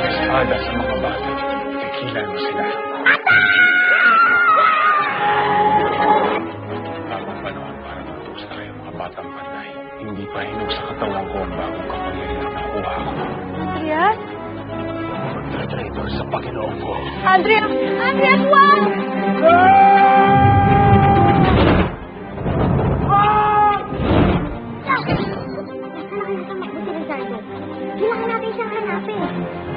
espada sa mga bata. Tigilan mo sila. Tamang panahon para mag-uus tayo mga batang panday. Hindi pa hinog sa katawan ko ang bagong kapangyarihan na nakuha ko. Andreas? Magtra-traitor sa Panginoon ko. Andreas! Andreas, wag! Kailangan natin siyang hanapin.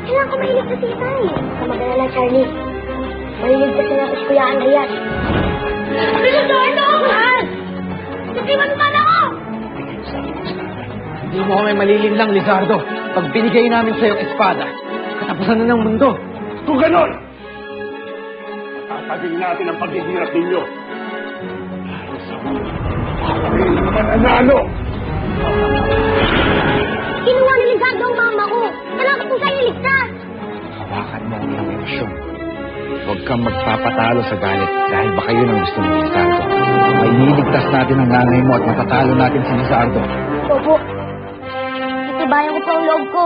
Kailangan ko mailigtas si Itay. Huwag ka mag-alala, Charlie. Maliligtas na natin si Kuya Andreas. Pinagdaan na ako! Natiwan pa na ako! Hindi mo kami malilinlang, Lizardo. Pag binigay namin sa'yo ang espada, katapusan na ng mundo. Kung ganon, tatagin natin ang paghihirap ninyo. Lalo sa mga mananalo. Kinuha ni Lizardo ang mama ko. Kailangan ko sa'yo iligtas. Hawakan mo ang iyong emosyon. Huwag kang magpapatalo sa galit dahil baka yun ang gusto ni Lizardo. May niligtas natin ang nanay mo at matatalo natin si Lizardo. Opo. Itibayan ko pa ang loob ko.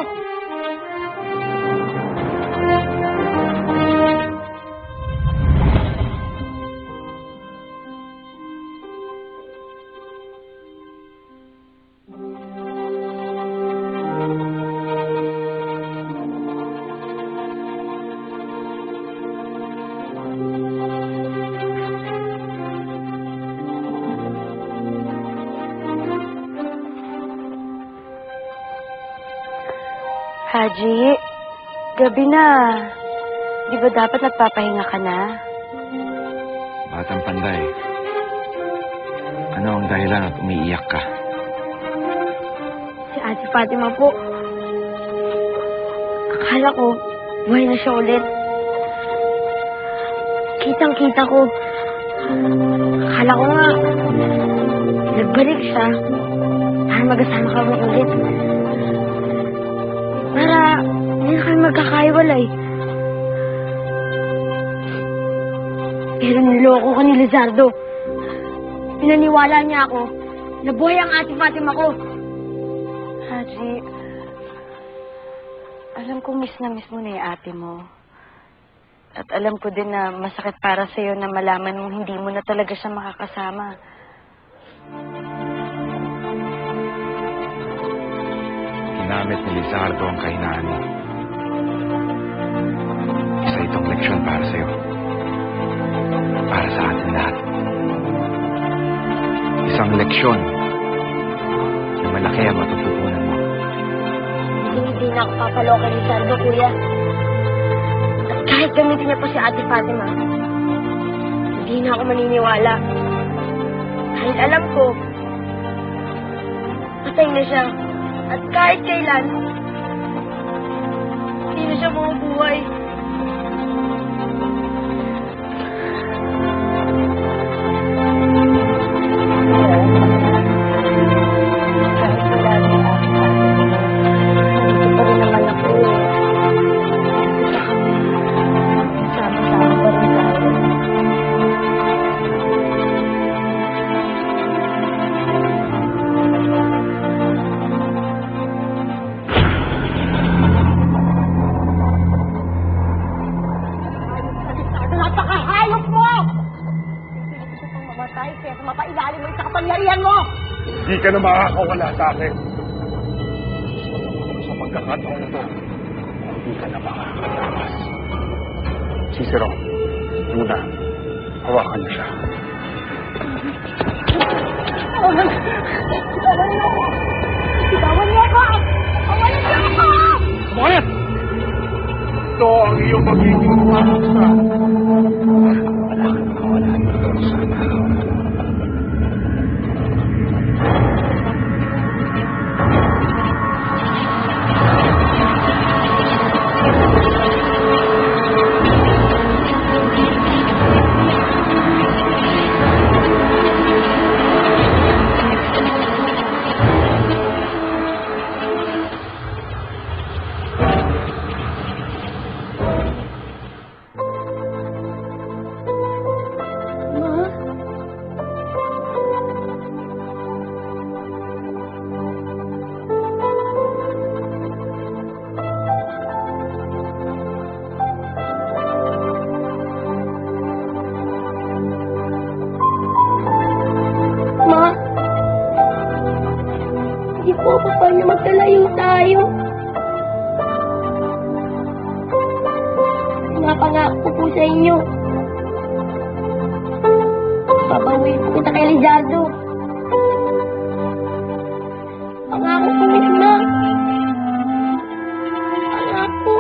Haji, gabi na. Di ba dapat nagpapahinga ka na? Batang panday, ano ang dahilan at umiiyak ka? Si Ate Fatima po. Akala ko, buhay na siya ulit. Kitang-kita ko. Akala ko nga, nagbalik siya para magkasama kami ulit. Para hindi na kami magkakaiwalay. Pero niloko ko ni Lizardo. Pinaniwala niya ako na buhay ang Ate Fatima ko. Haji, alam ko miss na miss mo na yung ate mo. At alam ko din na masakit para sa'yo na malaman mong hindi mo na talaga siya makakasama. Ginamit ni Lizardo ang kahinaan mo. Isa itong leksyon para sa'yo. Para sa atin lahat. Isang leksyon na malaki ang matututunan mo. Hindi na ako papalo kay Lizardo, Kuya. At kahit gamitin niya pa si Ate Fatima, hindi na ako maniniwala. Kahit alam ko, patay na siya. At kahit kailan, hindi na siya mabubuhay. Kahit wala na yung Ate Fatima, nandito pa rin naman ako. Kita kami. Sama-sama pa rin tayo. Napakahayop mo! Gusto pang mamatay kaya mapailalim mo sa kapangyarihan mo! Hindi ka na makakawala sa akin. Sa pagkakataon na to, hindi ka na makakatakas. Cicero, muna, hawakan niyo siya. Bitawan niyo ako! Bitawan niyo ako! Bitawan niyo ako! Mayat! Ito ang iyong magiging kumasa. Wala kang mawala dito sana. na magkalayo tayo. Napangako ko po sa inyo. Papawiin po kita kay Lizardo. Pangako po, Ma. Pangako.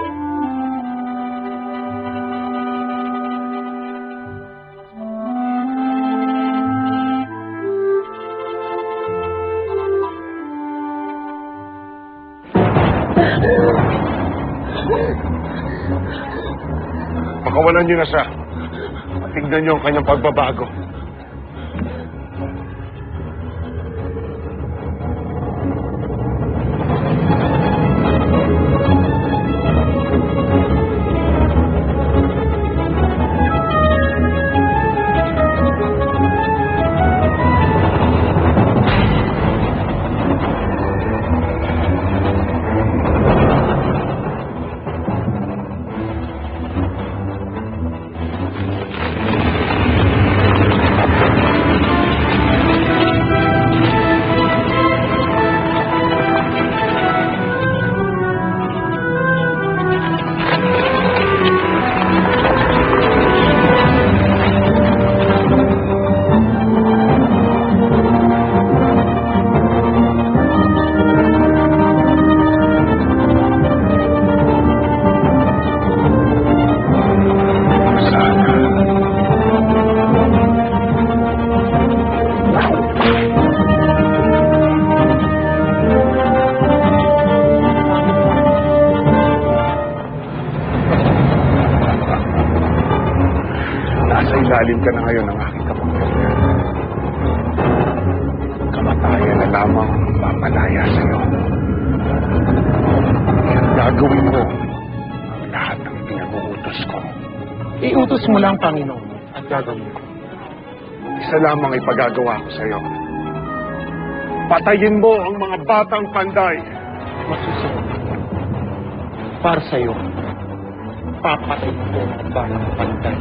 Pakawalan niyo na siya. Tignan niyo ang kanyang pagbabago. Ilalim ka na ngayon ng aking kapangyarihan. Kamatayan na lamang mamalaya sa iyo. Kaya gagawin mo ang lahat ng pinag-uutos ko. Iutos mo lang, Panginoon, at gagawin ko. Isa lamang ipagagawa ko sa iyo. Patayin mo ang mga batang panday. Masusunod. Para sa iyo, papatay ko ang batang pantay.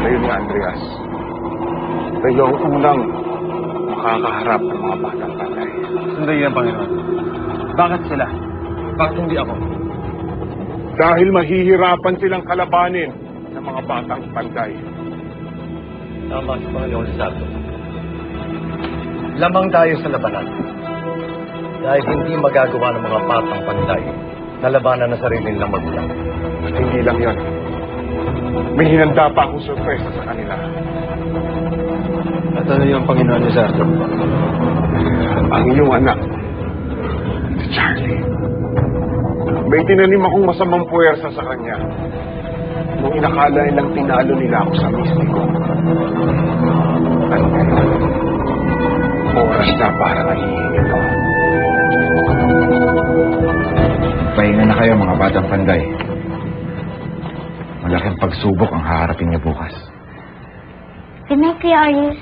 Ngayon nga, Andreas. Kayo ang unang makakaharap ng mga batang panday. Sandali yan, Panginoon. Bakit sila? Bakit hindi ako? Dahil mahihirapan silang kalabanin ng mga batang panday. Tama si Panginoon Lizardo. Lamang tayo sa labanan. Dahil hindi magagawa ng mga batang panday na labanan ng sarili nilang magulang. At hindi lang yan. May hinanda pa akong sorpresa sa kanila. At ano yung Panginoon Lizardo? Ang iyong anak, si Charlie. May tinanim akong masamang puwersa sa kanya. Nung inakala nilang tinalo nila ako sa mistiko. At ngayon, oras na para nahihingin ito. Pahinga na kayo mga batang panday. Malaking pagsubok ang haharapin niyo bukas. Good night, Kuya Arius.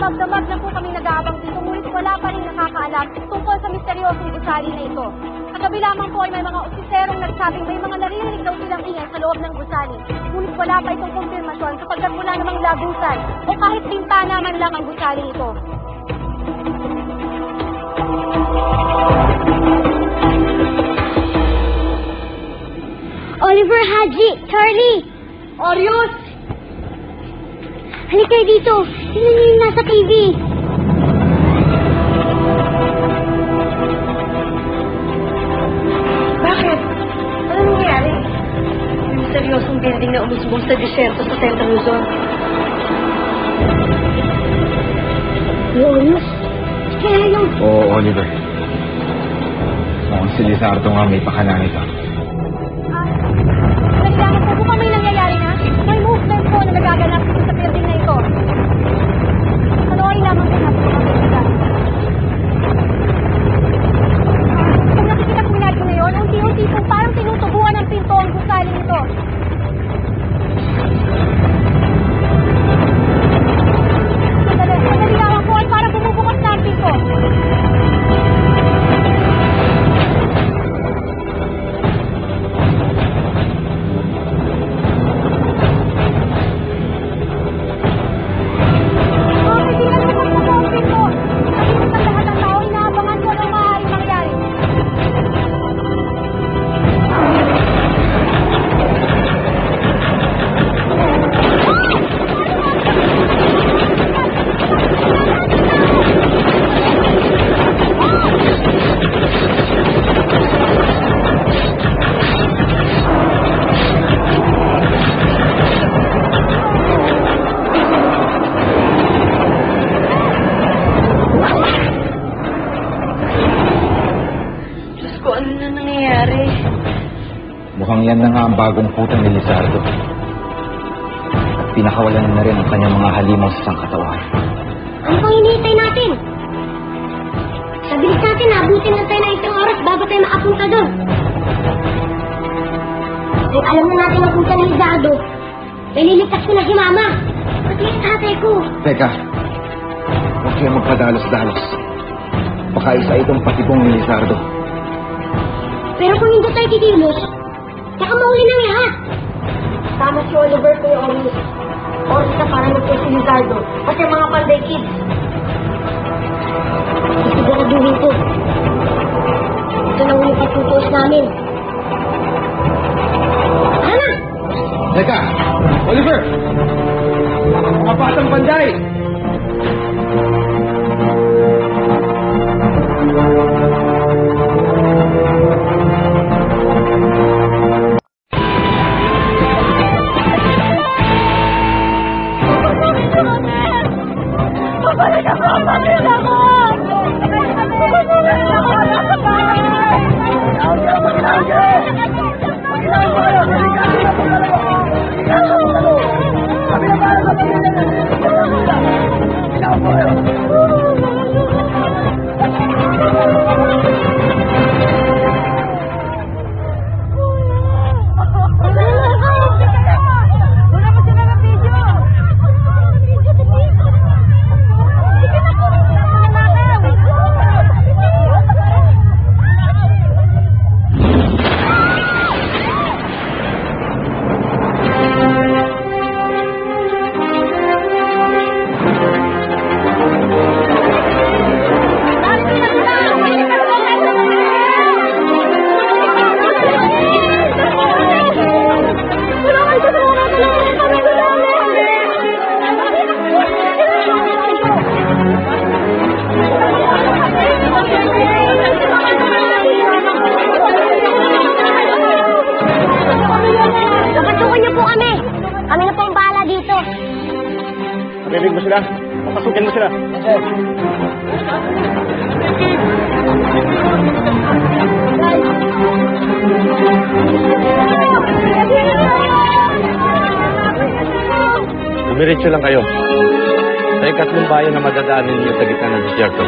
Magdamag na po kami nag-aabang dito, ngunit wala pa rin nakakaalam tungkol sa misteryosong gusali na ito. Kagabi lamang po ay may mga opiserong nagsabing may mga naririnig daw silang ingay sa loob ng gusali. Ngunit wala pa itong kumpirmasyon sapagkat wala namang lagusan o kahit bintana man lang ang gusali ito. Oliver, Haji, Charlie! Orius! Halika kayo dito. Tingnan niyo yung nasa TV. Bakit? Ano nangyari? Yung misteryosong building na umusubong sa disyerto sa Central Luzon. Orius? Kaya yun. Oo, Oliver. Mukhang si Lizardo nga may pakana nito. Kailangan po kung may nangyayari na, may movement po na nagaganap sa building na ito. Panoorin lamang po natin. nangyayari? Mukhang yan na nga ang bagong putang ni Lizardo. At pinakawalan na rin ang kanyang mga halimaw sa sangkatawan. Ano pang hinihintay natin? Sabilis natin, abutin lang tayo ng isang oras bago tayo makapunta doon. Kung alam na natin ang punta ni Lizardo, nililigtas ko na si Mama. Pati yung tatay ko. Teka, huwag kayo magpadalos-dalos. Baka isa itong patibong ni Lizardo. Pero kung hindi tayo kikilos, baka mahuli ng lahat. Tama si Oliver, Kuya Omis. Oras na para magpusin si Lizardo. Kasi mga Panday Kids. Isiguraduhin ko. Ito na ulit patutuos namin. Ana! Teka! Oliver! Mga batang banday! Papasukin niyo po kami. Kami na po ang bahala dito. Narinig mo sila? Papasukin mo sila. Dumiretso lang kayo. Sa ikatlong bayan na madadaanan ninyo sa gitna ng disyerto,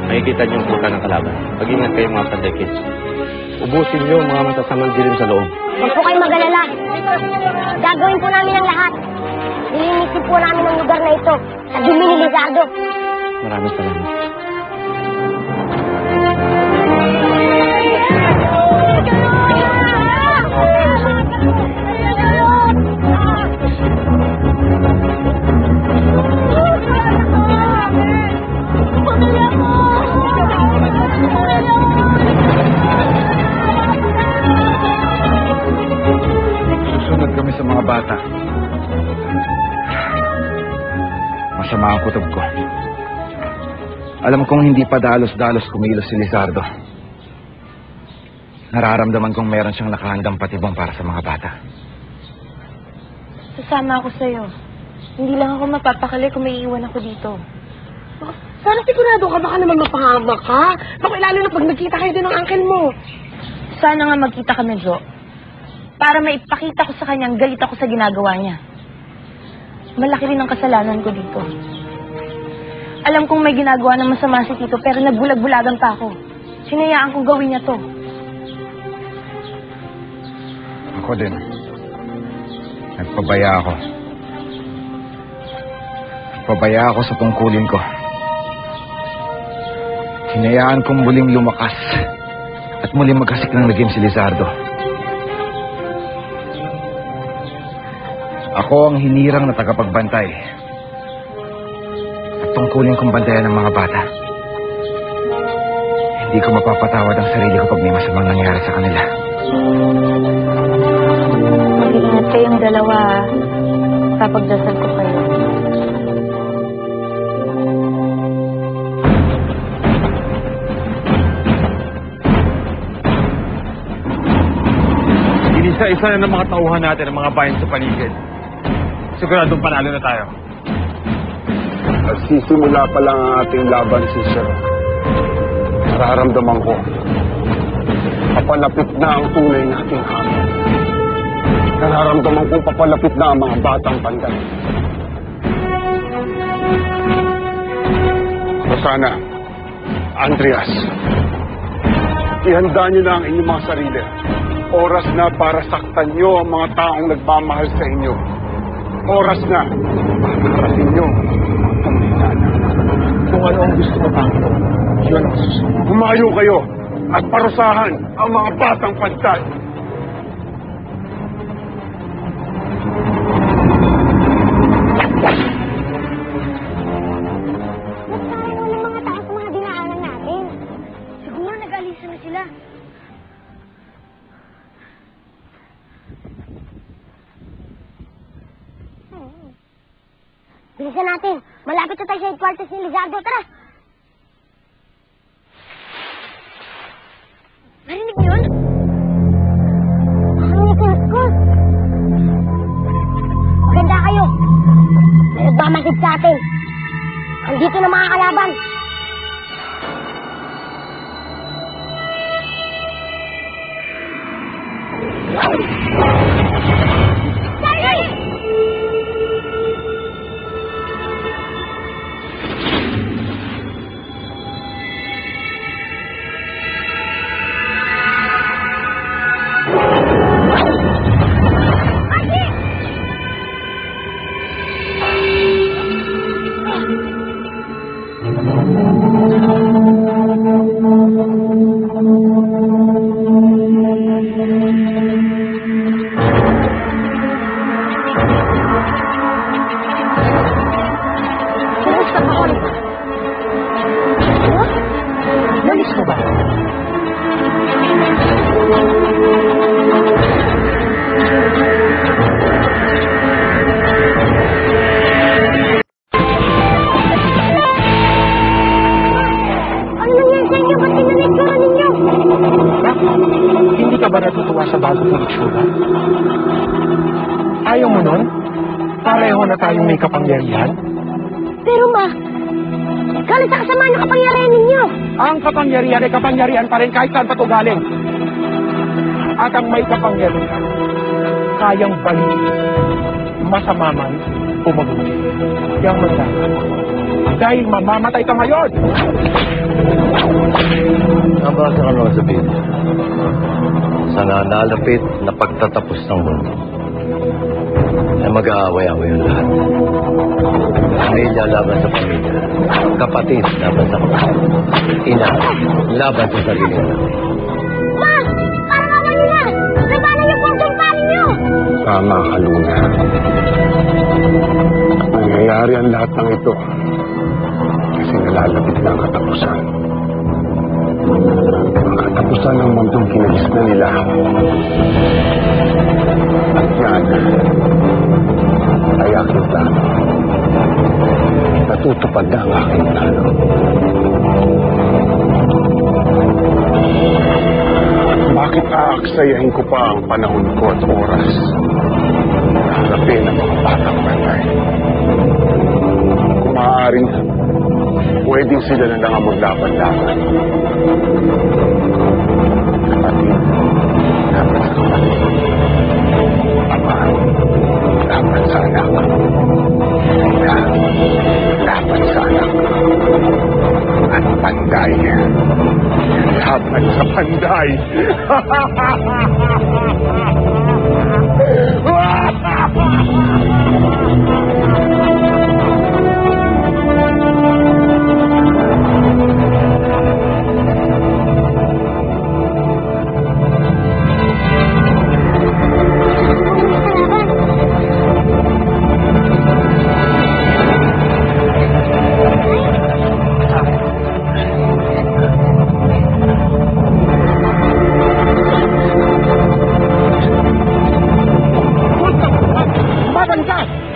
makikita niyo ang puta ng kalaban. Mag-ingat kayo mga Panday Kids. Ubusin niyo ang mga masasamang dilim sa loob. Huwag po kayong mag-alala. Gagawin po namin ang lahat. Nilinisin po namin ang lugar na ito sa dumi ni Lizardo. Maraming salamat. Susunod kami sa mga bata. Masama ang kutob ko. Alam kong hindi pa dalos-dalos kumilos si Lizardo. Nararamdaman kong meron siyang nakahandang patibong para sa mga bata. Sasama ako sa'yo. Hindi lang ako mapapakali kung may iwan ako dito. Sana sigurado ka, baka naman mapahamak ka. Baka lalo na pag nagkita kayo din ng uncle mo. Sana nga magkita kami, Jo. Para maipakita ko sa kanyang galit ako sa ginagawa niya. Malaki rin ang kasalanan ko dito. Alam kong may ginagawa ng masama si Tito, pero nagbulag-bulagan pa ako. Sinayaan kong gawin niya to. Ako din. Nagpabaya ako. Nagpabaya ako sa tungkulin ko. Hinayaan kong muling lumakas at muling magkasik ng lagim si Lizardo. Ako ang hinirang na tagapagbantay. At tungkulin kong bantayan ng mga bata. Hindi ko mapapatawad ang sarili ko pag may masamang nangyari sa kanila. Mag-iingat kayong dalawa. Papagdasal ko kayo. Inisa-isa na ng mga tauhan natin ang mga bayan sa paligid. Siguradong panalo na tayo. Nagsisimula pa lang ang ating laban, Cicero. Nararamdaman ko. At Papalapit na ang tunay nating hamon. Nararamdaman kong papalapit na ang mga batang panday. O sana, Andreas, ihanda niyo na ang inyong mga sarili. Oras na para saktan niyo ang mga taong nagmamahal sa inyo. Oras na para harasin niyo ang panghinana. Kung ano ang gusto mo, Panginoon, yun ang susunod. Humayo kayo at parusahan ang mga batang panday. Nagtayo ng mga tao sa mga dinaanan natin. Siguro nag-alisa na sila. Bilisan natin. Malapit na tayo sa headquarters ni Lizardo. Tara! Narinig niyo yun? Ang Nicholas ko. Maganda kayo. May nagmamasid sa atin. Andito na mga kalaban. Charlie! Kumusta ka, Oliver? Ano? Namiss mo ba? Ano nangyari sa inyo? Ba't pinanitsura ninyo? Hindi ka ba natutuwa sa bago mong itsura? Ayaw mo nun? Pareho na tayong may kapangyarihan? Pero ma, galing sa kasamaan ng kapangyarihan ninyo. Ang kapangyarihan ay kapangyarihan pa rin kahit saan pa ito galing. At ang may kapangyarihan, kayang balikin, masama man o mabuti. Yang magdaan. Dahil mamamatay ka ngayon! Nabasa ko naman sabihin. Sa nanalapit na pagtatapos ng mundo, ay mag-aaway-away yung lahat. Pamilya laban sa pamilya. Kapatid laban sa kapatid. Ina laban sa sarili nila. Ma, parang awan nyo na. Labanan niyo po ang tumparin niyo. Tama ka, Luna. Nangyayari ang lahat ng ito kasi nalalapit na ang katapusan. Ang katapusan ng mundong kinalis na nila. At yan ay aking plano. Natutupad na ang aking plano. Bakit aaksayahin ko pa ang panahon ko at oras na harapin ang mga batang panday? Kung maaaring pwedeng sila na lang ang maglaban-laban. Kapatid, dapat sa kapatid. Ama, dapat sa anak. Ina, dapat sa anak. At panday, dapat sa panday.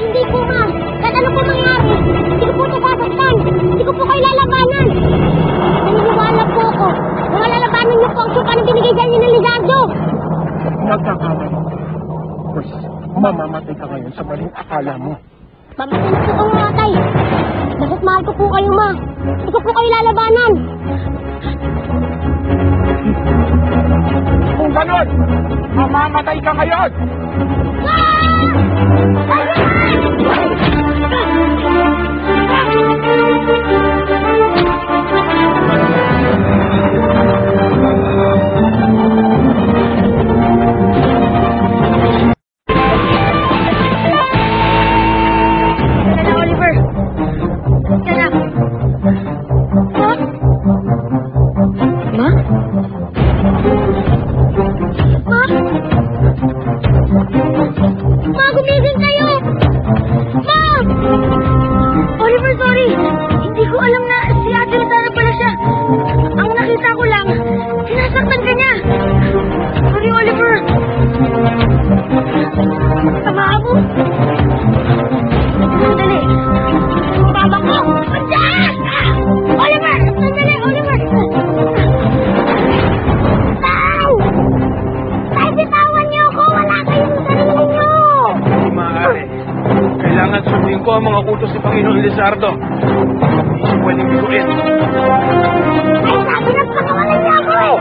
Hindi po, ma'am. Kahit ano po mangyari, hindi ko po ito sasaktan. Hindi ko po kayo lalabanan. Naniniwala po ako. Mga lalabanan niyo po ang suka na binigay sa inyo ni Lizardo. Nagkakamali. Chris, mamamatay ka ngayon sa maling akala mo. Mamatay na po kang matay. Bakit mahal ko po kayo, ma? Hindi ko po kayo lalabanan. nun! Mamamatay ka ngayon! Oliver! Tara! Ma? Ma? Ma, gumising kayo! Ma! Oliver, sorry! Hindi ko alam na si Ate Rosana pala siya. Ang nakita ko lang, sinasaktan ka niya. Sorry, Oliver. Tama mo. Sandali. Baba ko! Andiyan! Oliver! Sandali, Oliver! Taw! Tay, bitawan niyo ako! Wala kayong sarili niyo! Hindi maaari. Kailangan sundin ko ang mga utos ni Panginoon Lizardo. Hindi siya pwedeng biguin. Ay, sabi ng pakawalan niya ako eh!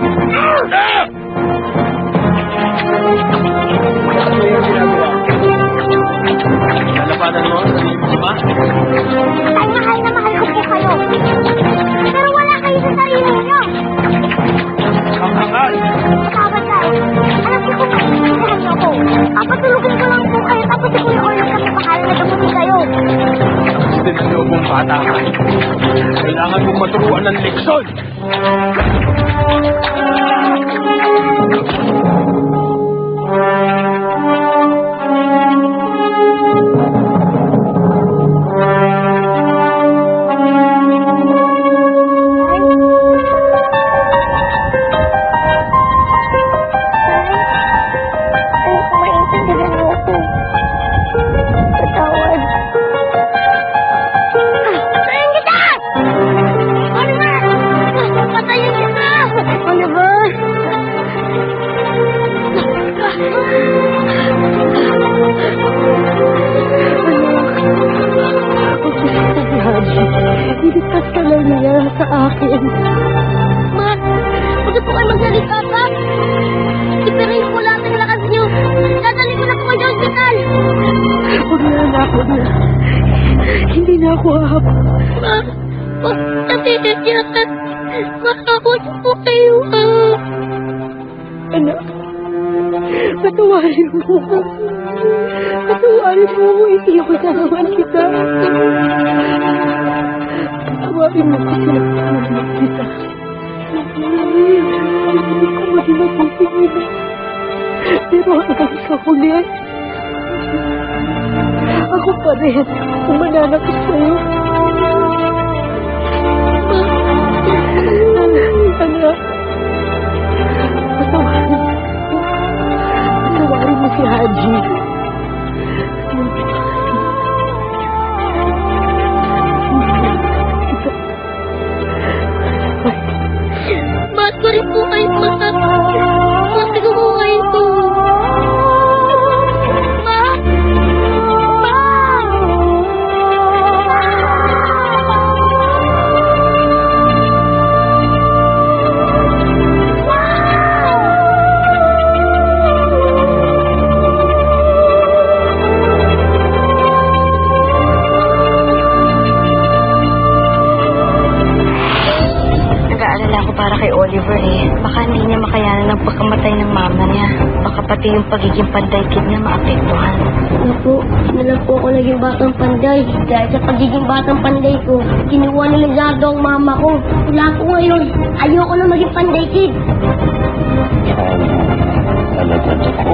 Ano yung ginagawa? Lalabanan mo ang sarili mo, ma? Ay, mahal na mahal ko po kayo. Pero wala kayo sa sarili niyo. Ang hangal! Tawad tayo. Alam ko kung maintindihan niyo ako. Papatulugin ko lang po kayo tapos si Kuya Orlog kasi bakalan na gamutin kayo. Tapos din ang loobong bata ka. Kailangan mong maturuan ng leksyon! Ay, kung maintindihan niyo ako. Patawad. Patayin kita! Oliver! Patayin kita! Oliver! Iligtas ka lang niya sa akin. Ma, huwag po kayo magsalita pa. Ipirayin ko lahat ng lakas niyo. Dadalhin ko na po kayo sa ospital. Huwag na, anak, huwag na. Hindi na ako ahap. Ma, huwag sabihin niya. Makakot po kayo, ha. Anak, patawarin mo ko. Patawarin mo ko, hindi ako naman kita. Patawarin mo ko, sinasalamat kita. Hindi ko maging mabutingin. Pero hanggang sa huli, ako pa rin kung mananakit sa'yo. Anak, patawarin mo si Haji. Bakit ko rin po kayo masat? Bakit ko po kayo ito? Ma? Ma? Nag-aalala ko para kay Oliver eh. Baka hindi niya makayanan ang pagkamatay ng mama niya. Baka pati yung pagiging panday-kid niya maapektuhan. Naku, nalang po ako naging batang panday. Dahil sa pagiging batang panday ko, kinuha ni Lizardo ang mama ko. Wala ko ngayon. Ayoko na maging panday kid. Talagang ako,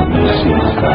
kumising ka.